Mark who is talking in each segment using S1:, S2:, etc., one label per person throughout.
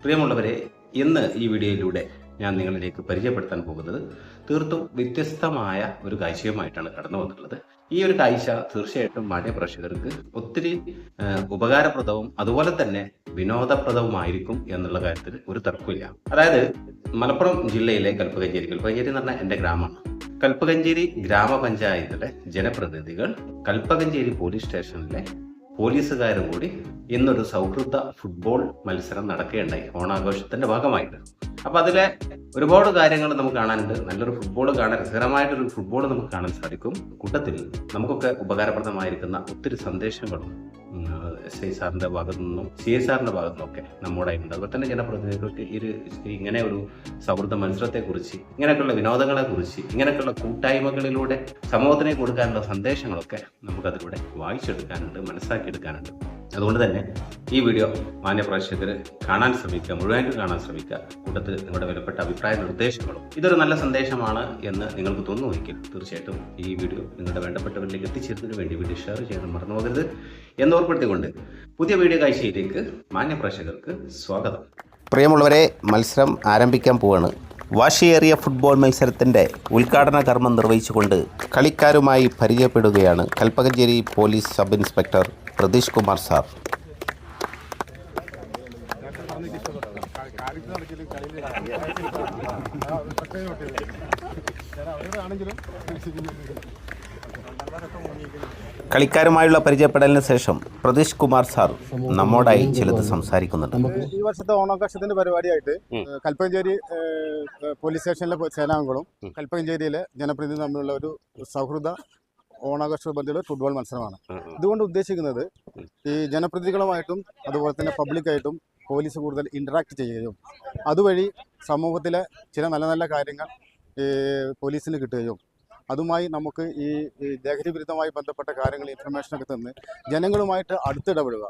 S1: പ്രിയമുള്ളവരെ, ഇന്ന് ഈ വീഡിയോയിലൂടെ ഞാൻ നിങ്ങളിലേക്ക് പരിചയപ്പെടുത്താൻ പോകുന്നത് തീർത്തും വ്യത്യസ്തമായ ഒരു കാഴ്ചയുമായിട്ടാണ് കടന്നു വന്നിട്ടുള്ളത്. ഈ ഒരു കാഴ്ച തീർച്ചയായിട്ടും മാന്യപ്രേക്ഷകർക്ക് ഒത്തിരി ഉപകാരപ്രദവും അതുപോലെ തന്നെ വിനോദപ്രദവുമായിരിക്കും എന്നുള്ള കാര്യത്തിൽ ഒരു തർക്കമില്ല. അതായത് മലപ്പുറം ജില്ലയിലെ കൽപ്പകഞ്ചേരി എന്ന് പറഞ്ഞാൽ എൻ്റെ ഗ്രാമമാണ്. കൽപ്പകഞ്ചേരി ഗ്രാമപഞ്ചായത്തിലെ ജനപ്രതിനിധികൾ കൽപ്പകഞ്ചേരി പോലീസ് സ്റ്റേഷനിലെ പോലീസുകാരും കൂടി ഇന്നൊരു സൗഹൃദ ഫുട്ബോൾ മത്സരം നടക്കുകയുണ്ടായി, ഓണാഘോഷത്തിന്റെ ഭാഗമായിട്ട്. അപ്പൊ അതിലെ ഒരുപാട് കാര്യങ്ങൾ നമുക്ക് കാണാനുണ്ട്. നല്ലൊരു ഫുട്ബോൾ കാണാൻ, രസകരമായിട്ടൊരു ഫുട്ബോൾ നമുക്ക് കാണാൻ സാധിക്കും. കൂട്ടത്തിൽ നമുക്കൊക്കെ ഉപകാരപ്രദമായിരിക്കുന്ന ഒത്തിരി സന്ദേശങ്ങളും എസ് ഐ സാറിന്റെ ഭാഗത്തു നിന്നും CS സാറിന്റെ ഭാഗത്തു നിന്നൊക്കെ നമ്മുടെ ഉണ്ട്. അതുപോലെ തന്നെ ജനപ്രതിനിധികൾക്ക് ഇങ്ങനെ ഒരു സൗഹൃദ മത്സരത്തെക്കുറിച്ച്, ഇങ്ങനെയൊക്കെയുള്ള വിനോദങ്ങളെക്കുറിച്ച്, ഇങ്ങനെയൊക്കെയുള്ള കൂട്ടായ്മകളിലൂടെ സമൂഹത്തിനെ കൊടുക്കാനുള്ള സന്ദേശങ്ങളൊക്കെ നമുക്കതിലൂടെ വായിച്ചെടുക്കാനുണ്ട്, മനസ്സിലാക്കിയെടുക്കാനുണ്ട്. അതുകൊണ്ട് തന്നെ ഈ വീഡിയോ മാന്യപ്രേക്ഷകർ കാണാൻ ശ്രമിക്കുക, മുഴുവനായിട്ട് കാണാൻ ശ്രമിക്കുക. കൂട്ടത്തിൽ നിങ്ങളുടെ വിലപ്പെട്ട അഭിപ്രായ നിർദ്ദേശങ്ങളും ഇതൊരു നല്ല സന്ദേശമാണ് എന്ന് നിങ്ങൾക്ക് തോന്നുമെങ്കിൽ തീർച്ചയായിട്ടും ഈ വീഡിയോ നിങ്ങളുടെ വേണ്ടപ്പെട്ടവരിലേക്ക് എത്തിച്ചേരുന്നതിന് വേണ്ടി വീഡിയോ ഷെയർ ചെയ്യാൻ മറന്നു പോകരുത് എന്നോർപ്പെടുത്തിക്കൊണ്ട് പുതിയ വീഡിയോ കാഴ്ചയിലേക്ക് മാന്യപ്രേക്ഷകർക്ക് സ്വാഗതം.
S2: പ്രിയമുള്ളവരെ, മത്സരം ആരംഭിക്കാൻ പോവാണ്. വാശിയേറിയ ഫുട്ബോൾ മത്സരത്തിൻ്റെ ഉദ്ഘാടന കർമ്മം നിർവഹിച്ചുകൊണ്ട് കളിക്കാരുമായി പരിചയപ്പെടുകയാണ് Kalpakanchery police sub inspector Pratheesh Kumar sir. കളിക്കാരുമായുള്ള പരിചയപ്പെടലിന് ശേഷം പ്രതീഷ് കുമാർ സാർ നമ്മോടായി ചിലത് സംസാരിക്കുന്നുണ്ട്.
S3: ഈ വർഷത്തെ ഓണാഘോഷത്തിന്റെ പരിപാടിയായിട്ട് കൽപ്പകഞ്ചേരി പോലീസ് സ്റ്റേഷനിലെ സേനാംഗങ്ങളും കൽപ്പകഞ്ചേരിയിലെ ജനപ്രതിനിധി തമ്മിലുള്ള ഒരു സൗഹൃദ ഓണാഘോഷ ബന്ധമുള്ള ഫുട്ബോൾ മത്സരമാണ്. ഇതുകൊണ്ട് ഉദ്ദേശിക്കുന്നത് ഈ ജനപ്രതിനിധികളുമായിട്ടും അതുപോലെ തന്നെ പബ്ലിക്കായിട്ടും പോലീസ് കൂടുതൽ ഇൻറ്ററാക്ട് ചെയ്യുകയും അതുവഴി സമൂഹത്തിലെ ചില നല്ല നല്ല കാര്യങ്ങൾ പോലീസിന് കിട്ടുകയും അതുമായി നമുക്ക് ഈ ലഹരി വിരുദ്ധമായി ബന്ധപ്പെട്ട കാര്യങ്ങൾ ഇൻഫർമേഷനൊക്കെ തന്ന് ജനങ്ങളുമായിട്ട് അടുത്തിടപെടുക,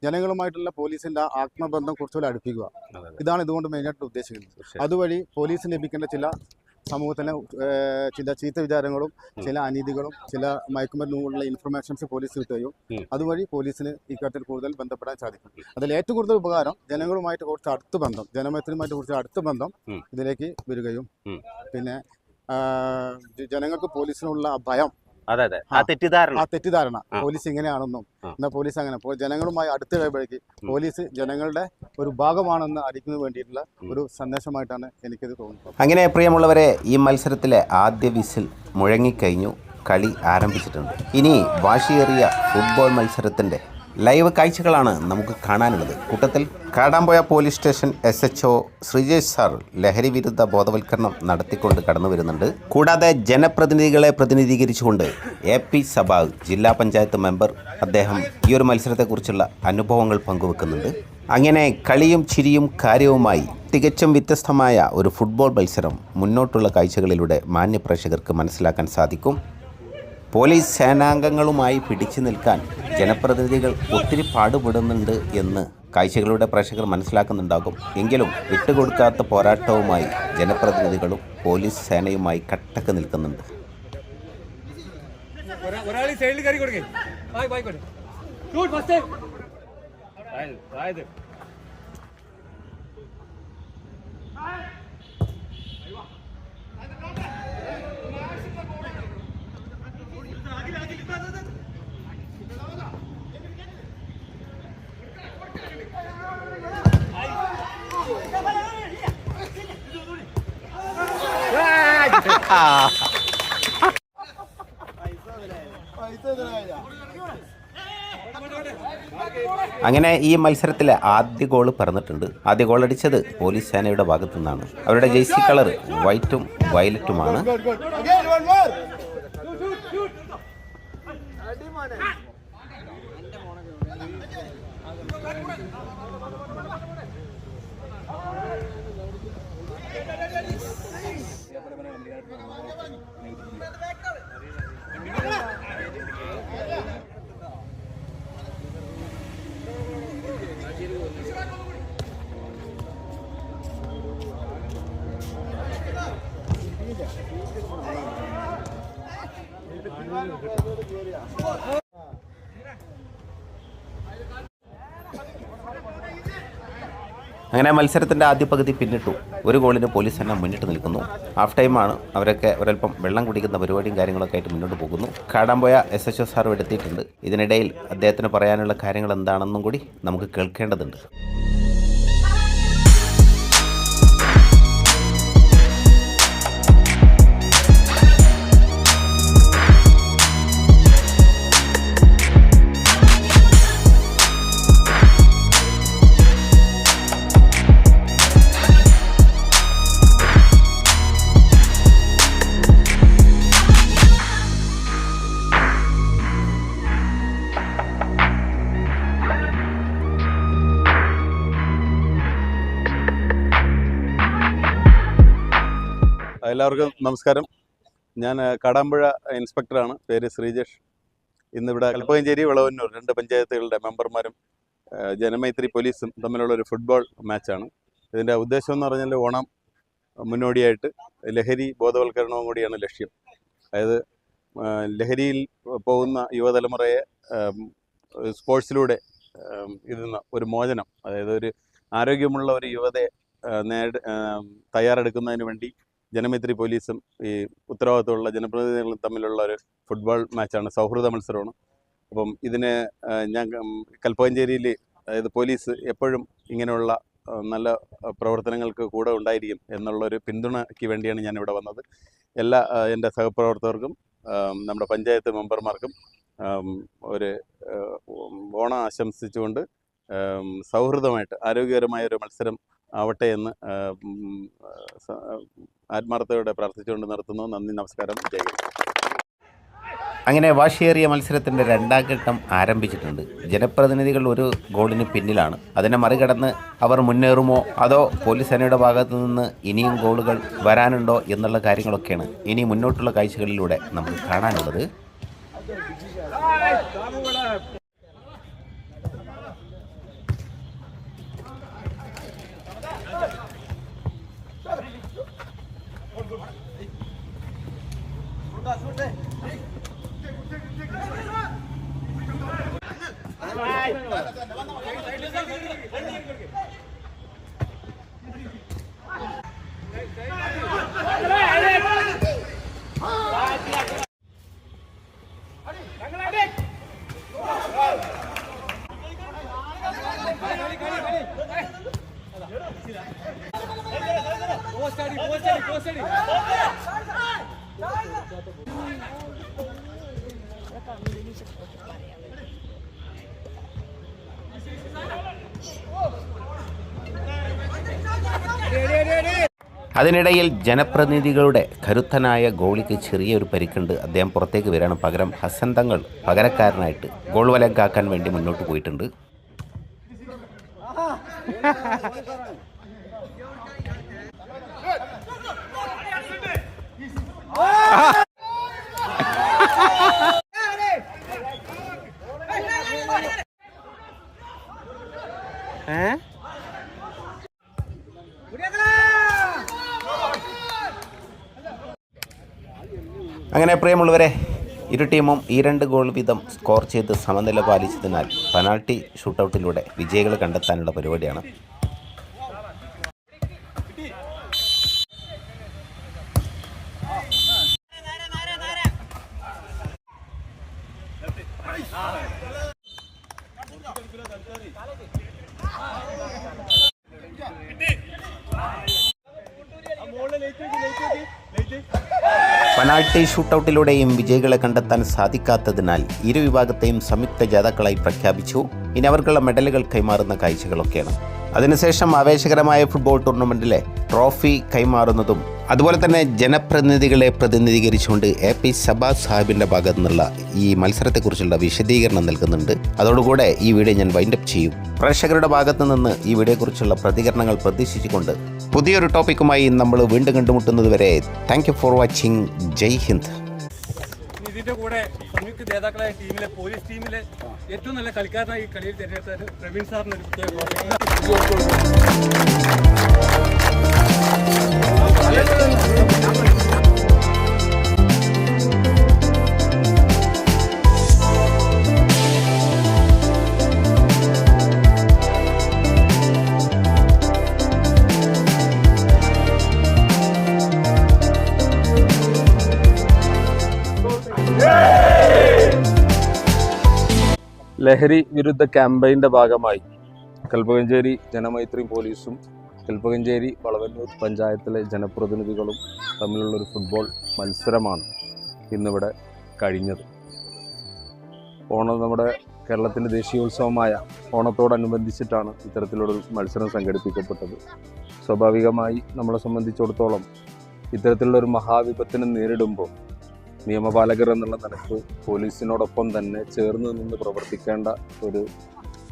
S3: ജനങ്ങളുമായിട്ടുള്ള പോലീസിൻ്റെ ആത്മബന്ധം കുറച്ചുകൂടെ അടുപ്പിക്കുക. ഇതാണ് ഇതുകൊണ്ട് മെയിനായിട്ട് ഉദ്ദേശിക്കുന്നത്. അതുവഴി പോലീസിന് ലഭിക്കേണ്ട ചില സമൂഹത്തിലെ ചില ചീത്ത വിചാരങ്ങളും ചില അനീതികളും ചില മയക്കുമരുന്നുള്ള ഇൻഫർമേഷൻസ് പോലീസ് കിട്ടുകയും അതുവഴി പോലീസിന് ഇക്കാര്യത്തിൽ കൂടുതൽ ബന്ധപ്പെടാൻ സാധിക്കും. അതിൽ ഏറ്റവും കൂടുതൽ ഉപകാരം ജനങ്ങളുമായിട്ട് കുറച്ച് അടുത്ത ബന്ധം, ജനമൈത്രിയുമായിട്ട് കുറച്ച് അടുത്ത ബന്ധം ഇതിലേക്ക് വരികയും പിന്നെ ജനങ്ങൾക്ക് പോലീസിനുള്ള ഭയം, ആ തെറ്റിദ്ധാരണ പോലീസ് ഇങ്ങനെയാണെന്നും എന്നാൽ പോലീസ് അങ്ങനെ ജനങ്ങളുമായി അടുത്തിടപഴകി പോലീസ് ജനങ്ങളുടെ ഒരു ഭാഗമാണെന്ന് അറിയിക്കുന്നതിന് വേണ്ടിയിട്ടുള്ള ഒരു സന്ദേശമായിട്ടാണ് എനിക്കിത് തോന്നുന്നത്.
S2: അങ്ങനെ പ്രിയമുള്ളവരെ, ഈ മത്സരത്തിലെ ആദ്യ വിസിൽ മുഴങ്ങിക്കഴിഞ്ഞു, കളി ആരംഭിച്ചിട്ടുണ്ട്. ഇനി വാശിയേറിയ ഫുട്ബോൾ മത്സരത്തിൻ്റെ ലൈവ് കാഴ്ചകളാണ് നമുക്ക് കാണാനുള്ളത്. കൂട്ടത്തിൽ കാടാമ്പോയ police station SHO Sreejesh sir ലഹരി വിരുദ്ധ ബോധവൽക്കരണം നടത്തിക്കൊണ്ട് കടന്നു വരുന്നുണ്ട്. കൂടാതെ ജനപ്രതിനിധികളെ പ്രതിനിധീകരിച്ചുകൊണ്ട് AP സബാഗ് ജില്ലാ പഞ്ചായത്ത് മെമ്പർ അദ്ദേഹം ഈ ഒരു മത്സരത്തെക്കുറിച്ചുള്ള അനുഭവങ്ങൾ പങ്കുവെക്കുന്നുണ്ട്. അങ്ങനെ കളിയും ചിരിയും കാര്യവുമായി തികച്ചും വ്യത്യസ്തമായ ഒരു ഫുട്ബോൾ മത്സരം മുന്നോട്ടുള്ള കാഴ്ചകളിലൂടെ മാന്യപ്രേക്ഷകർക്ക് മനസ്സിലാക്കാൻ സാധിക്കും. പോലീസ് സേനാംഗങ്ങളുമായി പിടിച്ചു നിൽക്കാൻ ജനപ്രതിനിധികൾ ഒത്തിരി പാടുപെടുന്നുണ്ട് എന്ന് കാഴ്ചകളുടെ പ്രേക്ഷകർ മനസ്സിലാക്കുന്നുണ്ടാകും. എങ്കിലും വിട്ടുകൊടുക്കാത്ത പോരാട്ടവുമായി ജനപ്രതിനിധികളും പോലീസ് സേനയുമായി കട്ടക്ക് നിൽക്കുന്നുണ്ട്. അങ്ങനെ ഈ മത്സരത്തിലെ ആദ്യ ഗോൾ പറഞ്ഞിട്ടുണ്ട്. ആദ്യ ഗോൾ അടിച്ചത് പോലീസ് സേനയുടെ ഭാഗത്തു നിന്നാണ്. അവരുടെ ജേഴ്സി കളർ വൈറ്റും വയലറ്റുമാണ്. അങ്ങനെ മത്സരത്തിൻ്റെ ആദ്യ പകുതി പിന്നിട്ടു. ഒരു ഗോളിന് പോലീസ് തന്നെ മുന്നിട്ട് നിൽക്കുന്നു. ഹാഫ് ടൈമാണ്. അവരൊക്കെ ഒരൽപ്പം വെള്ളം കുടിക്കുന്ന പരിപാടിയും കാര്യങ്ങളൊക്കെ ആയിട്ട് മുന്നോട്ട് പോകുന്നു. കാടാമ്പോയ SHO സാറും എടുത്തിട്ടുണ്ട്. ഇതിനിടയിൽ അദ്ദേഹത്തിന് പറയാനുള്ള കാര്യങ്ങൾ എന്താണെന്നും കൂടി നമുക്ക് കേൾക്കേണ്ടതുണ്ട്.
S4: എല്ലാവർക്കും നമസ്കാരം. ഞാൻ കാടാമ്പുഴ ഇൻസ്പെക്ടറാണ്. പേര് ശ്രീജേഷ്. ഇന്നിവിടെ കൽപ്പകഞ്ചേരി, വിളവന്നൂർ 2 പഞ്ചായത്തുകളുടെ മെമ്പർമാരും ജനമൈത്രി പോലീസും തമ്മിലുള്ള ഒരു ഫുട്ബോൾ മാച്ചാണ്. ഇതിൻ്റെ ഉദ്ദേശം എന്ന് പറഞ്ഞാൽ ഓണം മുന്നോടിയായിട്ട് ലഹരി ബോധവൽക്കരണവും കൂടിയാണ് ലക്ഷ്യം. അതായത് ലഹരിയിൽ പോകുന്ന യുവതലമുറയെ സ്പോർട്സിലൂടെ ഇതിൽ ഒരു മോചനം, അതായത് ഒരു ആരോഗ്യമുള്ള ഒരു യുവതയെ തയ്യാറെടുക്കുന്നതിന് വേണ്ടി ജനമൈത്രി പോലീസും ഈ ഉത്തരവാദിത്തമുള്ള ജനപ്രതിനിധികളും തമ്മിലുള്ള ഒരു ഫുട്ബോൾ മാച്ചാണ്. സൗഹൃദ മത്സരമാണ്. അപ്പം ഇതിന് ഞാൻ കൽപ്പകഞ്ചേരിയിൽ, അതായത് പോലീസ് എപ്പോഴും ഇങ്ങനെയുള്ള നല്ല പ്രവർത്തനങ്ങൾക്ക് കൂടെ ഉണ്ടായിരിക്കും എന്നുള്ളൊരു പിന്തുണയ്ക്ക് വേണ്ടിയാണ് ഞാനിവിടെ വന്നത്. എല്ലാ എൻ്റെ സഹപ്രവർത്തകർക്കും നമ്മുടെ പഞ്ചായത്ത് മെമ്പർമാർക്കും ഒരു ഓണം ആശംസിച്ചുകൊണ്ട് സൗഹൃദമായിട്ട് ആരോഗ്യകരമായ ഒരു മത്സരം ആവട്ടെ എന്ന് ആത്മാർത്ഥതയോടെ പ്രാർത്ഥിച്ചുകൊണ്ട് നിർത്തുന്നു. നന്ദി, നമസ്കാരം, ജയ് ഹിന്ദ്.
S2: അങ്ങനെ വാശിയേറിയ മത്സരത്തിൻ്റെ 2ാം ഘട്ടം ആരംഭിച്ചിട്ടുണ്ട്. ജനപ്രതിനിധികൾ ഒരു ഗോളിന് പിന്നിലാണ്. അതിനെ മറികടന്ന് അവർ മുന്നേറുമോ അതോ പോലീസ് സേനയുടെ ഭാഗത്തു നിന്ന് ഇനിയും ഗോളുകൾ വരാനുണ്ടോ എന്നുള്ള കാര്യങ്ങളൊക്കെയാണ് ഇനി മുന്നോട്ടുള്ള കാഴ്ചകളിലൂടെ നമുക്ക് കാണാനുള്ളത്. അതിനിടയിൽ ജനപ്രതിനിധികളുടെ കരുത്തനായ ഗോളിക്ക് ചെറിയൊരു പരിക്കുണ്ട്. അദ്ദേഹം പുറത്തേക്ക് വരികയാണ്. പകരം ഹസൻ തങ്ങൾ പകരക്കാരനായിട്ട് ഗോൾ വലം കാക്കാൻ വേണ്ടി മുന്നോട്ട് പോയിട്ടുണ്ട്. അങ്ങനെ പ്രിയമുള്ളവരെ, ഇരു ടീമും ഈ 2 ഗോൾ വീതം സ്കോർ ചെയ്ത് സമനില പാലിച്ചതിനാൽ പെനാൾട്ടി ഷൂട്ടൗട്ടിലൂടെ വിജയികൾ കണ്ടെത്താനുള്ള പരിപാടിയാണ്. പെനാൾട്ടി ഷൂട്ടൗട്ടിലൂടെയും വിജയികളെ കണ്ടെത്താൻ സാധിക്കാത്തതിനാൽ ഇരു വിഭാഗത്തെയും സംയുക്ത ജേതാക്കളായി പ്രഖ്യാപിച്ചു. ഇനി അവർക്കുള്ള മെഡലുകൾ കൈമാറുന്ന കാഴ്ചകളൊക്കെയാണ്. അതിനുശേഷം ആവേശകരമായ ഫുട്ബോൾ ടൂർണമെൻറ്റിലെ ട്രോഫി കൈമാറുന്നതും അതുപോലെ തന്നെ ജനപ്രതിനിധികളെ പ്രതിനിധീകരിച്ചുകൊണ്ട് AP സബാസ് സാഹിബിൻ്റെ ഭാഗത്തു നിന്നുള്ള ഈ മത്സരത്തെക്കുറിച്ചുള്ള വിശദീകരണം നൽകുന്നുണ്ട്. അതോടുകൂടെ ഈ വീഡിയോ ഞാൻ വൈൻഡപ്പ് ചെയ്യും. പ്രേക്ഷകരുടെ ഭാഗത്തു നിന്ന് ഈ വീഡിയോയെക്കുറിച്ചുള്ള പ്രതികരണങ്ങൾ പ്രതീക്ഷിച്ചുകൊണ്ട് പുതിയൊരു ടോപ്പിക്കുമായി നമ്മൾ വീണ്ടും കണ്ടുമുട്ടുന്നതുവരെ താങ്ക് യു ഫോർ വാച്ചിങ്. ജയ് ഹിന്ദ്.
S5: ഇതിന്റെ കൂടെ സംയുക്ത ജേതാക്കളായ ടീമിലെ പോലീസ് ടീമിലെ ഏറ്റവും നല്ല കളിക്കാരനായി കളിയിൽ തിരഞ്ഞെടുത്ത പ്രവീൺ സാറിന് ഒരു പ്രത്യേക
S6: ലഹരി വിരുദ്ധ ക്യാമ്പയിൻ്റെ ഭാഗമായി കൽപ്പകഞ്ചേരി ജനമൈത്രി പോലീസും കൽപ്പകഞ്ചേരി വളവന്നൂർ പഞ്ചായത്തിലെ ജനപ്രതിനിധികളും തമ്മിലുള്ളൊരു ഫുട്ബോൾ മത്സരമാണ് ഇന്നിവിടെ കഴിഞ്ഞത്. നമ്മുടെ കേരളത്തിൻ്റെ ദേശീയോത്സവമായ ഓണത്തോടനുബന്ധിച്ചിട്ടാണ് ഇത്തരത്തിലൊരു മത്സരം സംഘടിപ്പിക്കപ്പെട്ടത്. സ്വാഭാവികമായി നമ്മളെ സംബന്ധിച്ചിടത്തോളം ഇത്തരത്തിലുള്ളൊരു മഹാവിപത്തിനെ നേരിടുമ്പോൾ നിയമപാലകർ എന്നുള്ള നിലക്ക് പോലീസിനോടൊപ്പം തന്നെ ചേർന്ന് നിന്ന് പ്രവർത്തിക്കേണ്ട ഒരു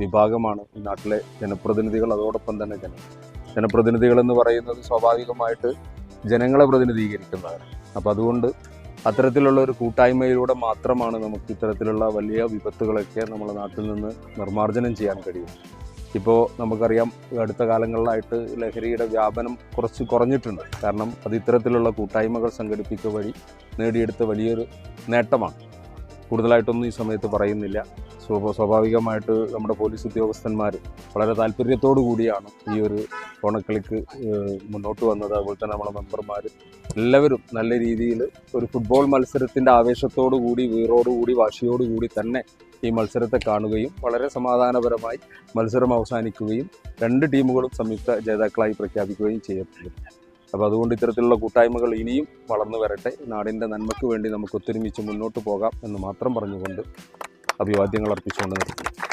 S6: വിഭാഗമാണ് ഈ നാട്ടിലെ ജനപ്രതിനിധികൾ. അതോടൊപ്പം തന്നെ ജനപ്രതിനിധികൾ എന്ന് പറയുന്നത് സ്വാഭാവികമായിട്ട് ജനങ്ങളെ പ്രതിനിധീകരിക്കുന്നവരാണ്. അപ്പോൾ അതുകൊണ്ട് അത്തരത്തിലുള്ള ഒരു കൂട്ടായ്മയിലൂടെ മാത്രമാണ് നമുക്ക് ഇത്തരത്തിലുള്ള വലിയ വിപത്തുകളൊക്കെ നമ്മുടെ നാട്ടിൽ നിന്ന് നിർമ്മാർജ്ജനം ചെയ്യാൻ കഴിയും. ഇപ്പോൾ നമുക്കറിയാം, അടുത്ത കാലങ്ങളിലായിട്ട് ലഹരിയുടെ വ്യാപനം കുറച്ച് കുറഞ്ഞിട്ടുണ്ട്. കാരണം അത് ഇത്തരത്തിലുള്ള കൂട്ടായ്മകൾ സംഘടിപ്പിക്കുക വഴി നേടിയെടുത്ത വലിയൊരു നേട്ടമാണ്. കൂടുതലായിട്ടൊന്നും ഈ സമയത്ത് പറയുന്നില്ല. സ്വാഭാവികമായിട്ട് നമ്മുടെ പോലീസ് ഉദ്യോഗസ്ഥന്മാർ വളരെ താല്പര്യത്തോടു കൂടിയാണ് ഈ ഒരു ഓണക്കളിക്ക് മുന്നോട്ട് വന്നത്. അതുപോലെ തന്നെ നമ്മുടെ മെമ്പർമാർ എല്ലാവരും നല്ല രീതിയിൽ ഒരു ഫുട്ബോൾ മത്സരത്തിൻ്റെ ആവേശത്തോടു കൂടി, വീറോടുകൂടി, വാശിയോടുകൂടി തന്നെ ഈ മത്സരത്തെ കാണുകയും വളരെ സമാധാനപരമായി മത്സരം അവസാനിക്കുകയും 2 ടീമുകളും സംയുക്ത ജേതാക്കളായി പ്രഖ്യാപിക്കുകയും ചെയ്യപ്പെട്ടു. അപ്പോൾ അതുകൊണ്ട് ഇത്തരത്തിലുള്ള കൂട്ടായ്മകൾ ഇനിയും വളർന്നു വരട്ടെ. നാടിൻ്റെ നന്മയ്ക്ക് വേണ്ടി നമുക്ക് ഒത്തൊരുമിച്ച് മുന്നോട്ട് പോകാം എന്ന് മാത്രം പറഞ്ഞുകൊണ്ട് അഭിവാദ്യങ്ങൾ അർപ്പിച്ചുകൊണ്ട് നിർത്തുന്നു.